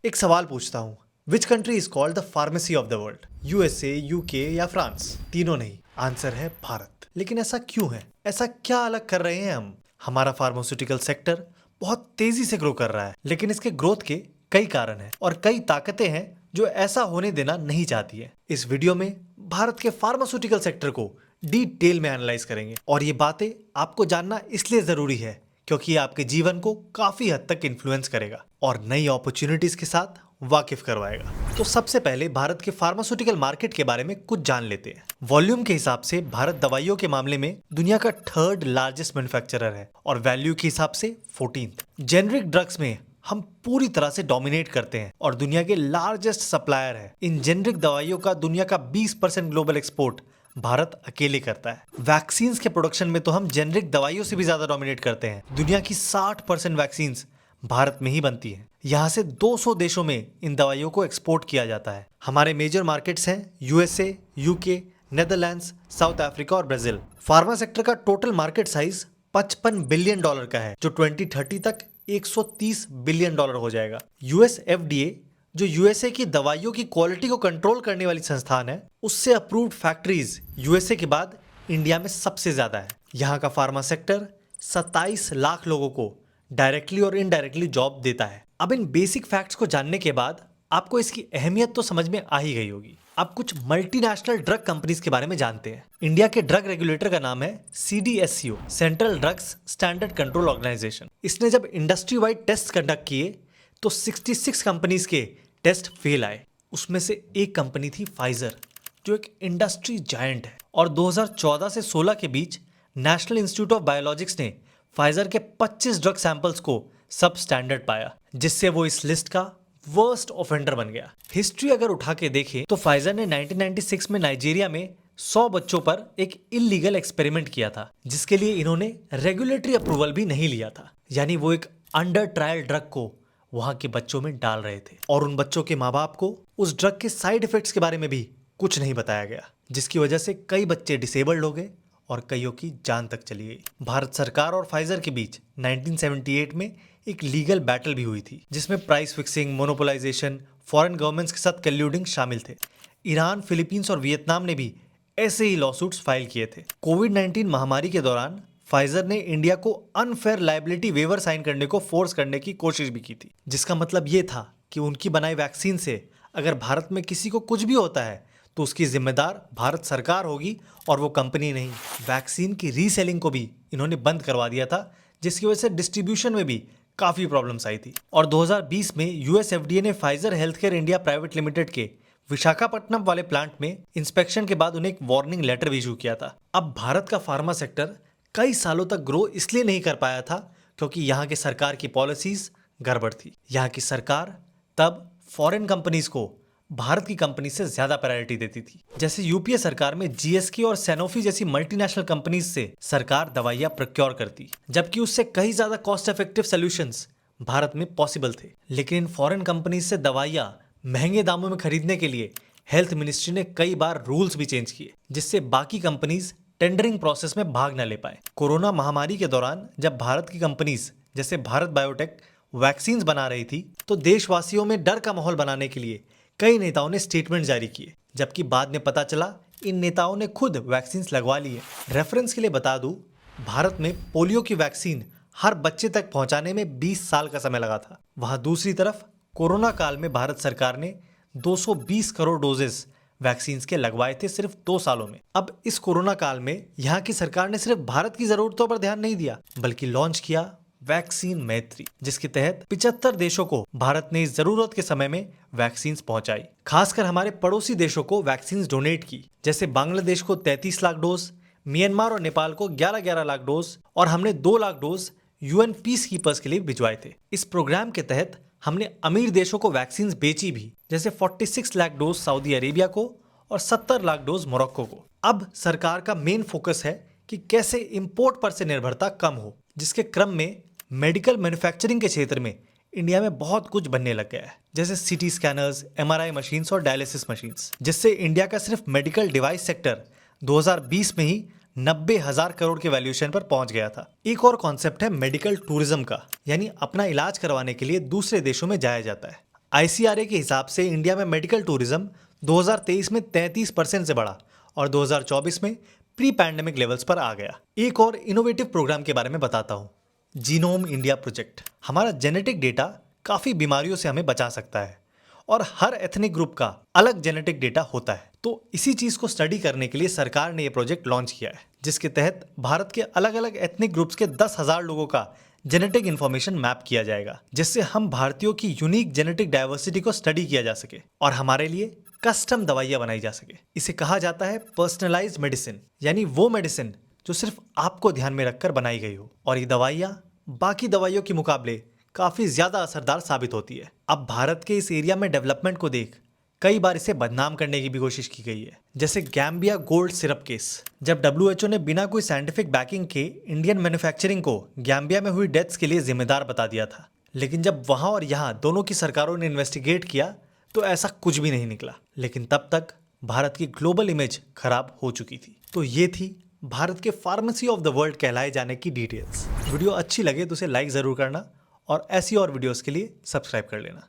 एक सवाल पूछता हूँ, which country is called the pharmacy of the world? USA, UK या फ्रांस? तीनों नहीं, आंसर है भारत। लेकिन ऐसा क्यों है? ऐसा क्या अलग कर रहे हैं हम? हमारा फार्मास्यूटिकल सेक्टर बहुत तेजी से ग्रो कर रहा है, लेकिन इसके ग्रोथ के कई कारण हैं और कई ताकतें हैं जो ऐसा होने देना नहीं चाहती है। इस वीडियो में भारत के फार्मास्यूटिकल सेक्टर को डिटेल में एनालाइज करेंगे और ये बातें आपको जानना इसलिए जरूरी है क्योंकि ये आपके जीवन को काफी हद तक इन्फ्लुएंस करेगा और नई अपॉर्चुनिटीज के साथ वाकिफ करवाएगा। तो सबसे पहले भारत के फार्मास्यूटिकल मार्केट के बारे में कुछ जान लेते हैं। वॉल्यूम के हिसाब से भारत दवाइयों के मामले में दुनिया का थर्ड लार्जेस्ट मैन्युफैक्चरर है और वैल्यू के हिसाब से 14th। जेनरिक ड्रग्स में हम पूरी तरह से डोमिनेट करते हैं और दुनिया के लार्जेस्ट सप्लायर है। इन जेनरिक दवाइयों का दुनिया का 20% ग्लोबल एक्सपोर्ट भारत अकेले करता है। वैक्सीन्स के प्रोडक्शन में तो हम जेनरिक दवाइयों से भी ज्यादा डोमिनेट करते हैं। दुनिया की 60% वैक्सीन्स भारत में ही बनती है। यहाँ से 200 देशों में इन दवाइयों को एक्सपोर्ट किया जाता है। हमारे मेजर मार्केट्स हैं USA, UK, Netherlands, south Africa और ब्राजील। फार्मा सेक्टर का टोटल मार्केट साइज $55 बिलियन का है, जो 2030 तक $130 बिलियन हो जाएगा। यूएस एफडीए, जो यूएसए की दवाइयों की क्वालिटी को कंट्रोल करने वाली संस्थान है, उससे अप्रूव्ड फैक्ट्रीज यूएसए के बाद इंडिया में सबसे ज्यादा है। यहाँ का फार्मा सेक्टर 27 लाख लोगों को डायरेक्टली और इनडायरेक्टली जॉब देता है। अब इन बेसिक फैक्ट्स को जानने के बाद आपको इसकी अहमियत तो समझ में आ ही गई होगी। अब कुछ मल्टीनेशनल ड्रग कंपनीज के बारे में जानते हैं। इंडिया के ड्रग रेगुलेटर का नाम है CDSCO, central drugs standard control organisation. इसने जब इंडस्ट्री वाइड टेस्ट कंडक्ट किए तो 66 कंपनीज के टेस्ट फेल आए। उसमें से एक कंपनी थी फाइजर, जो एक इंडस्ट्री जायंट है। और 2014 से 16 के बीच नेशनल इंस्टीट्यूट ऑफ बायोलॉजिक्स ने फाइजर के 25 ड्रग सैंपल्स को सब स्टैंडर्ड पाया, जिससे वो इस लिस्ट का वर्स्ट ऑफेंडर बन गया। हिस्ट्री अगर उठा के देखें तो फाइजर ने 1996 में नाइजीरिया में 100 बच्चों पर एक इलीगल एक्सपेरिमेंट किया था, जिसके लिए इन्होंने रेगुलेटरी अप्रूवल भी नहीं लिया था। यानी वो एक अंडर ट्रायल ड्रग को वहां के बच्चों में डाल रहे थे और उन बच्चों के माँ बाप को उस ड्रग के साइड इफेक्ट्स के बारे में भी कुछ नहीं बताया गया, जिसकी वजह से कई बच्चे डिसेबल्ड हो गए और कईयों की जान तक चली गई। भारत सरकार और फाइजर के बीच 1978 में एक लीगल बैटल भी हुई थी, जिसमें price fixing, monopolisation, foreign governments के साथ कल्यूडिंग शामिल थे। ईरान, फिलीपींस और वियतनाम ने भी ऐसे ही लॉसूट्स फाइल किए थे। कोविड-19 महामारी के दौरान फाइजर ने इंडिया को अनफेयर लायबिलिटी वेवर साइन करने को फोर्स करने की कोशिश भी की थी, जिसका मतलब ये था कि उनकी बनाई वैक्सीन से अगर भारत में किसी को कुछ भी होता है तो उसकी जिम्मेदार भारत सरकार होगी और वो कंपनी नहीं। वैक्सीन की रीसेलिंग को भी इन्होंने बंद करवा दिया था, जिसकी वजह से डिस्ट्रीब्यूशन में भी काफी प्रॉब्लम्स आई थी। और 2020 में यूएस एफडीए ने Pfizer healthcare India private limited के विशाखापट्टनम वाले प्लांट में इंस्पेक्शन के बाद उन्हें एक वार्निंग लेटर भी इशू किया था। अब भारत का फार्मा सेक्टर कई सालों तक ग्रो इसलिए नहीं कर पाया था क्योंकि यहाँ के सरकार की पॉलिसीज गड़बड़ थी। यहाँ की सरकार तब फॉरेन कंपनीज को भारत की कंपनी से ज्यादा प्रायोरिटी देती थी। जैसे यूपीए सरकार में जीएसके और सैनोफी जैसी मल्टीनेशनल कंपनीज से सरकार दवाइयां प्रोक्योर करती, जबकि उससे कई ज्यादा कॉस्ट इफेक्टिव सॉल्यूशंस भारत में पॉसिबल थे। लेकिन इन फॉरेन कंपनीज से दवाइयां महंगे दामों में खरीदने के लिए हेल्थ मिनिस्ट्री ने कई बार रूल्स भी चेंज किए, जिससे बाकी कंपनीज टेंडरिंग प्रोसेस में भाग न ले पाए। कोरोना महामारी के दौरान जब भारत की कंपनीज जैसे भारत बायोटेक वैक्सीन बना रही थी, तो देशवासियों में डर का माहौल बनाने के लिए कई नेताओं ने स्टेटमेंट जारी किए, जबकि बाद में पता चला इन नेताओं ने खुद वैक्सीन लगवा ली है। रेफरेंस के लिए बता दूं, भारत में पोलियो की वैक्सीन हर बच्चे तक पहुंचाने में 20 साल का समय लगा था। वहां दूसरी तरफ कोरोना काल में भारत सरकार ने 220 करोड़ डोजेस वैक्सीन के लगवाए थे सिर्फ 2 सालों में। अब इस कोरोना काल में यहाँ की सरकार ने सिर्फ भारत की जरूरतों पर ध्यान नहीं दिया, बल्कि लॉन्च किया वैक्सीन मैत्री, जिसके तहत 75 देशों को भारत ने इस जरूरत के समय में वैक्सीन पहुंचाई। खासकर हमारे पड़ोसी देशों को वैक्सीन डोनेट की, जैसे बांग्लादेश को 33 लाख डोज, म्यांमार और नेपाल को 11-11 लाख डोज और हमने 2 lakh dose UN peace keepers के लिए भिजवाए थे। इस प्रोग्राम के तहत हमने अमीर देशों को वैक्सीन बेची भी, जैसे 46 लाख डोज सऊदी अरेबिया को और 70 लाख डोज मोरक्को को। अब सरकार का मेन फोकस है कि कैसे इंपोर्ट पर से निर्भरता कम हो, जिसके क्रम में मेडिकल मैन्युफैक्चरिंग के क्षेत्र में इंडिया में बहुत कुछ बनने लग गया है, जैसे सीटी स्कैनर्स, एमआरआई मशीन्स और डायलिसिस मशीन्स, जिससे इंडिया का सिर्फ मेडिकल डिवाइस सेक्टर 2020 में ही 90,000 करोड़ के वैल्यूएशन पर पहुंच गया था। एक और कॉन्सेप्ट है मेडिकल टूरिज्म का, यानी अपना इलाज करवाने के लिए दूसरे देशों में जाया जाता है। ICRA के हिसाब से इंडिया में मेडिकल टूरिज्म 2023 में 33% से बढ़ा और 2024 में प्री पैंडेमिक लेवल्स पर आ गया। एक और इनोवेटिव प्रोग्राम के बारे में बताता हूँ, जीनोम इंडिया प्रोजेक्ट। हमारा जेनेटिक डेटा काफी बीमारियों से हमें बचा सकता है और हर एथनिक ग्रुप का अलग जेनेटिक डेटा होता है। तो इसी चीज को स्टडी करने के लिए सरकार ने यह प्रोजेक्ट लॉन्च किया है, जिसके तहत भारत के अलग अलग एथनिक ग्रुप्स के 10,000 लोगों का जेनेटिक इंफॉर्मेशन मैप किया जाएगा, जिससे हम भारतीयों की यूनिक जेनेटिक डाइवर्सिटी को स्टडी किया जा सके और हमारे लिए कस्टम दवाइयां बनाई जा सके। इसे कहा जाता है पर्सनलाइज्ड मेडिसिन, यानी वो मेडिसिन जो सिर्फ आपको ध्यान में रखकर बनाई गई हो, और ये दवाइयां बाकी दवाइयों के मुकाबले काफी ज्यादा असरदार साबित होती है। अब भारत के इस एरिया में डेवलपमेंट को देख कई बार इसे बदनाम करने की भी कोशिश की गई है, जैसे गैम्बिया गोल्ड सिरप केस, जब WHO ने बिना कोई साइंटिफिक बैकिंग के इंडियन मैन्युफैक्चरिंग को गैम्बिया में हुई डेथ्स के लिए जिम्मेदार बता दिया था। लेकिन जब वहां और यहाँ दोनों की सरकारों ने इन्वेस्टिगेट किया तो ऐसा कुछ भी नहीं निकला। लेकिन तब तक भारत की ग्लोबल इमेज खराब हो चुकी थी। तो ये थी भारत के फार्मेसी ऑफ द वर्ल्ड कहलाए जाने की डिटेल्स। वीडियो अच्छी लगे तो उसे लाइक जरूर करना और ऐसी और वीडियोस के लिए सब्सक्राइब कर लेना।